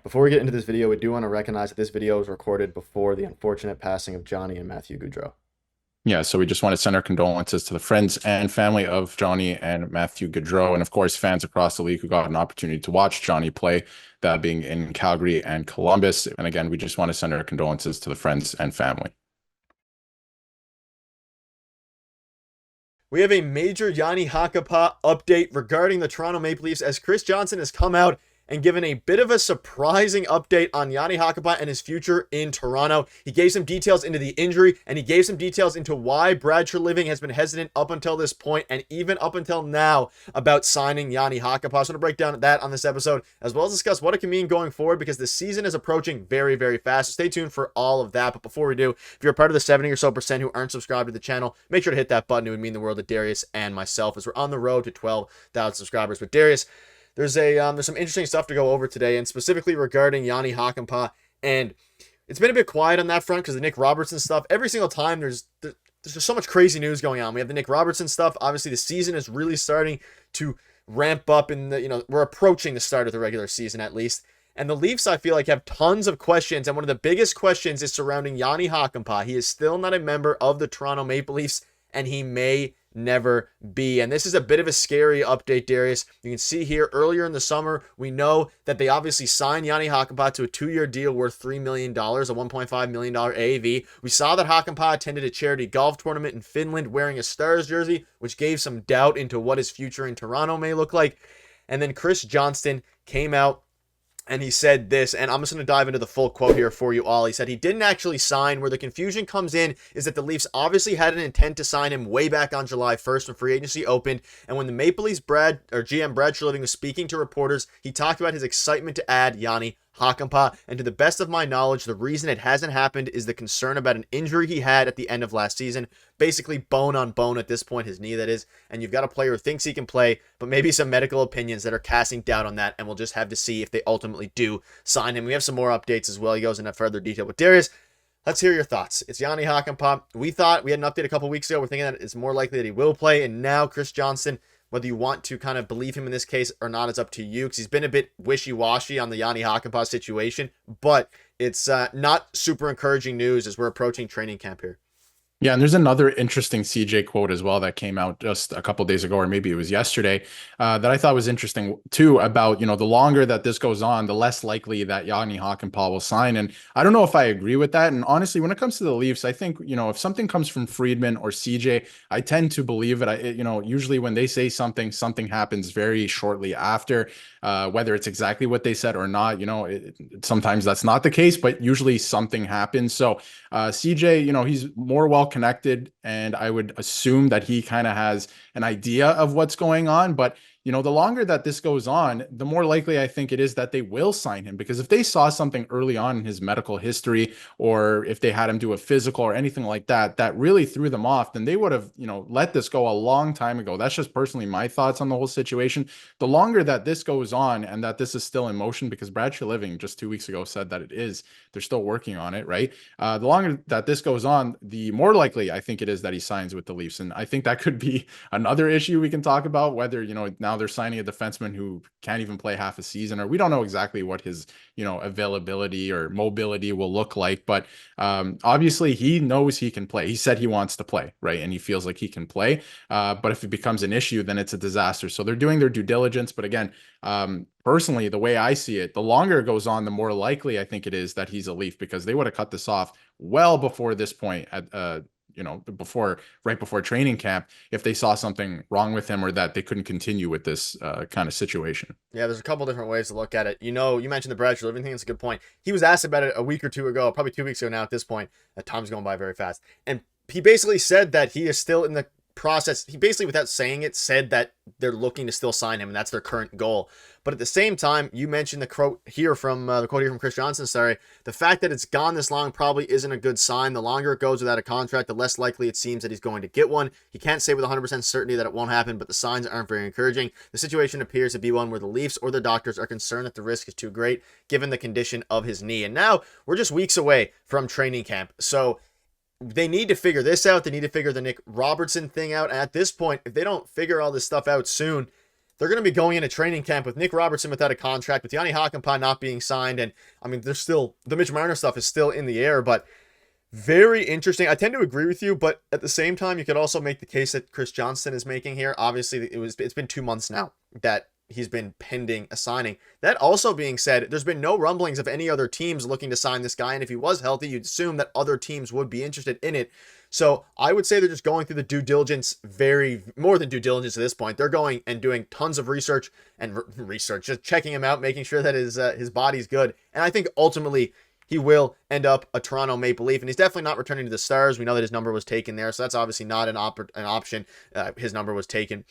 Before we get into this video, we do want to recognize that this video was recorded before the unfortunate passing of Jani and Matthew Gaudreaus. Yeah, so we just want to send our condolences to the friends and family of Jani and Matthew Gaudreaus, and of course, fans across the league who got an opportunity to watch Jani play, that being in Calgary and Columbus. And again, we just want to send our condolences to the friends and family. We have a major Yanni Hakanpaa update regarding the Toronto Maple Leafs as Chris Johnson has come out and given a bit of a surprising update on Yanni Hakanpaa and his future in Toronto. He gave some details into the injury, and he gave some details into why Brad Treliving has been hesitant up until this point and even up until now about signing Yanni Hakanpaa. So I'm going to break down that on this episode, as well as discuss what it can mean going forward, because the season is approaching very, very fast. So stay tuned for all of that. But before we do, if you're a part of the 70% or so who aren't subscribed to the channel, make sure to hit that button. It would mean the world to Darius and myself, as we're on the road to 12,000 subscribers. But Darius, there's some interesting stuff to go over today, and specifically regarding Yanni Hakanpaa. And it's been a bit quiet on that front because the Nick Robertson stuff. Every single time there's just so much crazy news going on. We have the Nick Robertson stuff. Obviously, the season is really starting to ramp up, and we're approaching the start of the regular season at least. And the Leafs, I feel like, have tons of questions, and one of the biggest questions is surrounding Yanni Hakanpaa. He is still not a member of the Toronto Maple Leafs, and he may never be. And this is a bit of a scary update, Darius. You can see here earlier in the summer, we know that they obviously signed Yanni Hakanpaa to a 2-year deal worth $3 million, a $1.5 million AAV. We saw that Hakanpaa attended a charity golf tournament in Finland wearing a Stars jersey, which gave some doubt into what his future in Toronto may look like. And then Chris Johnston came out and he said this, and I'm just going to dive into the full quote here for you all. He said he didn't actually sign. Where the confusion comes in is that the Leafs obviously had an intent to sign him way back on July 1st when free agency opened. And when the Maple Leafs GM Brad Treliving was speaking to reporters, he talked about his excitement to add Yanni Hakanpaa. And to the best of my knowledge, the reason it hasn't happened is the concern about an injury he had at the end of last season. Basically bone on bone at this point, his knee that is. And you've got a player who thinks he can play, but maybe some medical opinions that are casting doubt on that. And we'll just have to see if they ultimately do sign him. We have some more updates as well. He goes into further detail. But Darius, let's hear your thoughts. It's Yanni Hakanpaa. We thought we had an update a couple weeks ago. We're thinking that it's more likely that he will play. And now Chris Johnson, whether you want to kind of believe him in this case or not, it's up to you, because he's been a bit wishy-washy on the Yanni Hakanpaa situation, but it's not super encouraging news as we're approaching training camp here. Yeah, and there's another interesting CJ quote as well that came out just a couple days ago, or maybe it was yesterday, that I thought was interesting too, about, the longer that this goes on, the less likely that Yanni Hakanpaa will sign. And I don't know if I agree with that. And honestly, when it comes to the Leafs, I think, if something comes from Friedman or CJ, I tend to believe it. Usually when they say something, something happens very shortly after, whether it's exactly what they said or not. Sometimes that's not the case, but usually something happens. So CJ, he's more well connected, and I would assume that he kind of has an idea of what's going on. But the longer that this goes on, the more likely I think it is that they will sign him, because if they saw something early on in his medical history, or if they had him do a physical or anything like that, that really threw them off, then they would have, let this go a long time ago. That's just personally my thoughts on the whole situation. The longer that this goes on and that this is still in motion, because Brad Treliving just 2 weeks ago said that they're still working on it, right? The longer that this goes on, the more likely I think it is that he signs with the Leafs. And I think that could be another issue we can talk about, whether, now they're signing a defenseman who can't even play half a season, or we don't know exactly what his, availability or mobility will look like. But obviously he knows he can play. He said he wants to play, right? And he feels like he can play. But if it becomes an issue, then it's a disaster. So they're doing their due diligence. But again, personally, the way I see it, the longer it goes on, the more likely I think it is that he's a Leaf, because they would have cut this off well before this point at, right before training camp, if they saw something wrong with him, or that they couldn't continue with this kind of situation. Yeah, there's a couple different ways to look at it. You mentioned the Brad Treliving thing. It's a good point. He was asked about it a week or two ago, probably 2 weeks ago now at this point. Time's going by very fast. And he basically said that he is still in the process. He basically, without saying it, said that they're looking to still sign him, and that's their current goal. But at the same time, you mentioned the quote here from Chris Johnson. Sorry, the fact that it's gone this long probably isn't a good sign. The longer it goes without a contract, the less likely it seems that he's going to get one. He can't say with 100% certainty that it won't happen, but the signs aren't very encouraging. The situation appears to be one where the Leafs or the doctors are concerned that the risk is too great given the condition of his knee. And now we're just weeks away from training camp, so they need to figure this out. They need to figure the Nick Robertson thing out. And at this point, if they don't figure all this stuff out soon, they're going to be going into training camp with Nick Robertson without a contract, with Yanni Hakanpaa not being signed. And I mean, there's still the Mitch Marner stuff is still in the air, but very interesting. I tend to agree with you, but at the same time, you could also make the case that Chris Johnston is making here. Obviously, it's been 2 months now that he's been pending a signing. That also being said, there's been no rumblings of any other teams looking to sign this guy, and if he was healthy, you'd assume that other teams would be interested in it. So I would say they're just going through the due diligence, very more than due diligence at this point. They're going and doing tons of research and research, just checking him out, making sure that his body's good. And I think ultimately he will end up a Toronto Maple Leaf, and he's definitely not returning to the Stars. We know that his number was taken there, so that's obviously not an option. His number was taken,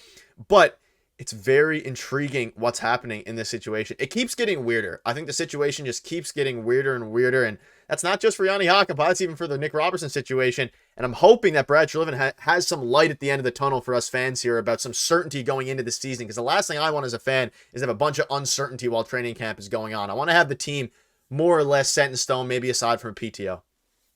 but it's very intriguing what's happening in this situation. It keeps getting weirder. I think the situation just keeps getting weirder and weirder, and that's not just for Yanni Hakanpaa, that's even for the Nick Robertson situation. And I'm hoping that Brad Treliving has some light at the end of the tunnel for us fans here about some certainty going into the season, because the last thing I want as a fan is to have a bunch of uncertainty while training camp is going on. I want to have the team more or less set in stone, maybe aside from PTO.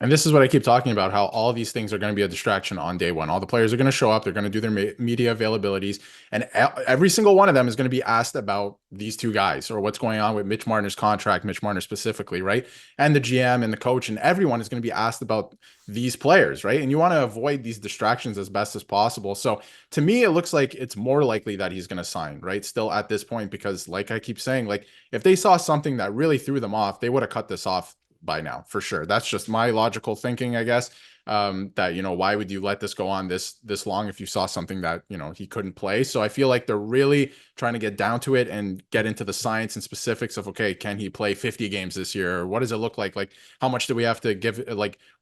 And this is what I keep talking about, how all these things are going to be a distraction on day one. All the players are going to show up. They're going to do their media availabilities. And every single one of them is going to be asked about these two guys or what's going on with Mitch Marner's contract, Mitch Marner specifically, right? And the GM and the coach and everyone is going to be asked about these players, right? And you want to avoid these distractions as best as possible. So to me, it looks like it's more likely that he's going to sign, right? Still at this point, because like I keep saying, like if they saw something that really threw them off, they would have cut this off by now, for sure. That's just my logical thinking, I guess. That, why would you let this go on this long if you saw something that, he couldn't play? So I feel like they're really trying to get down to it and get into the science and specifics of, okay, can he play 50 games this year? Or what does it look like? Like, how much do we have to give,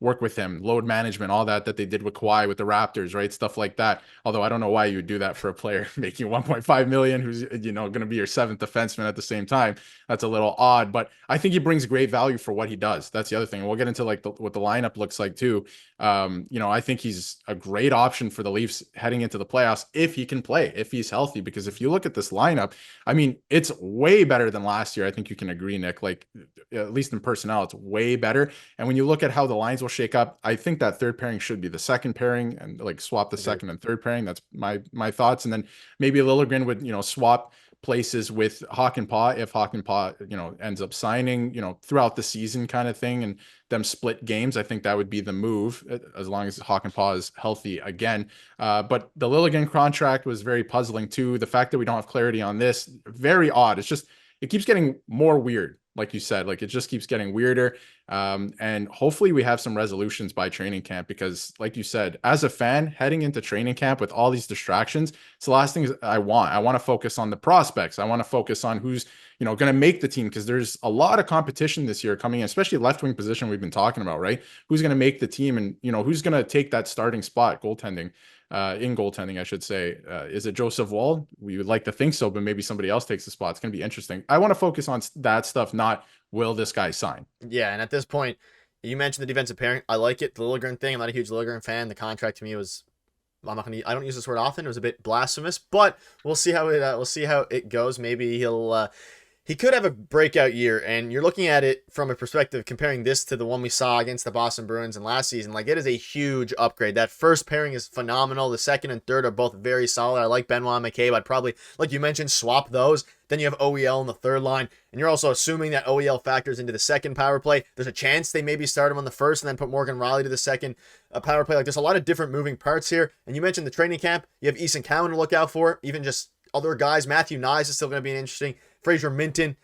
work with him, load management, all that they did with Kawhi, with the Raptors, right? Stuff like that. Although I don't know why you would do that for a player making 1.5 million, who's, going to be your seventh defenseman at the same time. That's a little odd, but I think he brings great value for what he does. That's the other thing. We'll get into what the lineup looks like too. I think he's a great option for the Leafs heading into the playoffs if he can play, if he's healthy. Because if you look at this lineup, I mean, it's way better than last year. I think you can agree, Nick, like at least in personnel, it's way better. And when you look at how the lines will shake up, I think that third pairing should be the second pairing and swap the second and third pairing. That's my thoughts. And then maybe Liljegren would, swap places with Hakanpaa if Hakanpaa, ends up signing, throughout the season kind of thing, and them split games. I think that would be the move as long as Hakanpaa is healthy again. But the Liljegren contract was very puzzling too. The fact that we don't have clarity on this, very odd. It keeps getting more weird. Like you said, it just keeps getting weirder. And hopefully we have some resolutions by training camp, because like you said, as a fan heading into training camp with all these distractions, it's the last thing I want. I want to focus on the prospects. I want to focus on who's, going to make the team, because there's a lot of competition this year coming in, especially left wing position we've been talking about, right? Who's going to make the team, and, who's going to take that starting spot, goaltending, I should say. Is it Joseph Woll? We would like to think so, but maybe somebody else takes the spot. It's going to be interesting. I want to focus on that stuff, not will this guy sign? Yeah, and at this point, you mentioned the defensive pairing. I like it. The Liljegren thing, I'm not a huge Liljegren fan. The contract to me was, I don't use this word often. It was a bit blasphemous, but we'll see how it goes. Maybe he could have a breakout year, and you're looking at it from a perspective comparing this to the one we saw against the Boston Bruins in last season. It is a huge upgrade. That first pairing is phenomenal. The second and third are both very solid. I like Benoit and McCabe. I'd probably, like you mentioned, swap those. Then you have OEL in the third line, and you're also assuming that OEL factors into the second power play. There's a chance they maybe start him on the first and then put Morgan Rielly to the second power play. There's a lot of different moving parts here. And you mentioned the training camp. You have Eason Cowan to look out for. Even just other guys. Matthew Nyes is still going to be interesting. Fraser Minton,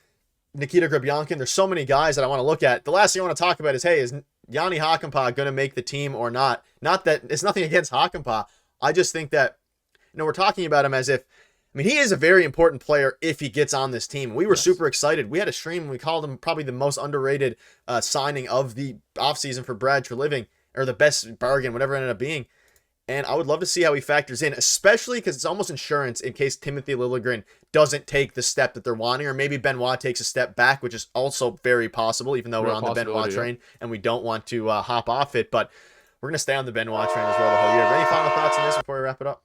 Nikita Grabyankin. There's so many guys that I want to look at. The last thing I want to talk about is, hey, is Yanni Hakanpaa going to make the team or not? Not that it's nothing against Hakanpaa. I just think that, we're talking about him as if, he is a very important player if he gets on this team. We were super excited. We had a stream and we called him probably the most underrated signing of the offseason for Brad Treliving, or the best bargain, whatever it ended up being. And I would love to see how he factors in, especially because it's almost insurance in case Timothy Liljegren doesn't take the step that they're wanting, or maybe Benoit takes a step back, which is also very possible, even though we're on the Benoit train and we don't want to hop off it. But we're going to stay on the Benoit train as well the whole year. Any final thoughts on this before we wrap it up?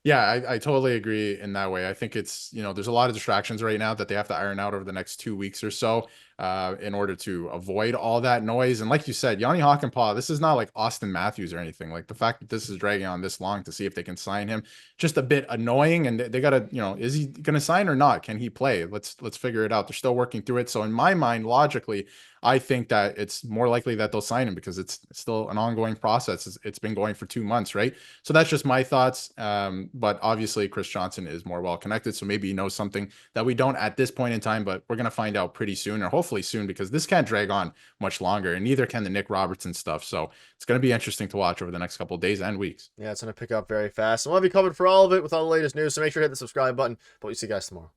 Yeah, I totally agree in that way. I think it's, there's a lot of distractions right now that they have to iron out over the next 2 weeks or so. in order to avoid all that noise. And like you said, Yanni Hakanpaa, this is not like Austin Matthews or anything. Like the fact that this is dragging on this long to see if they can sign him, just a bit annoying. And they gotta, is he gonna sign or not? Can he play? Let's figure it out. They're still working through it. So in my mind, logically, I think that it's more likely that they'll sign him because it's still an ongoing process. It's been going for 2 months, right? So that's just my thoughts. But obviously, Chris Johnson is more well connected, so maybe he knows something that we don't at this point in time. But we're gonna find out pretty soon, or hopefully soon, because this can't drag on much longer, and neither can the Nick Robertson stuff. So it's gonna be interesting to watch over the next couple of days and weeks. Yeah, it's going to pick up very fast. And we'll have you covered for all of it with all the latest news. So make sure to hit the subscribe button. But we'll see you guys tomorrow.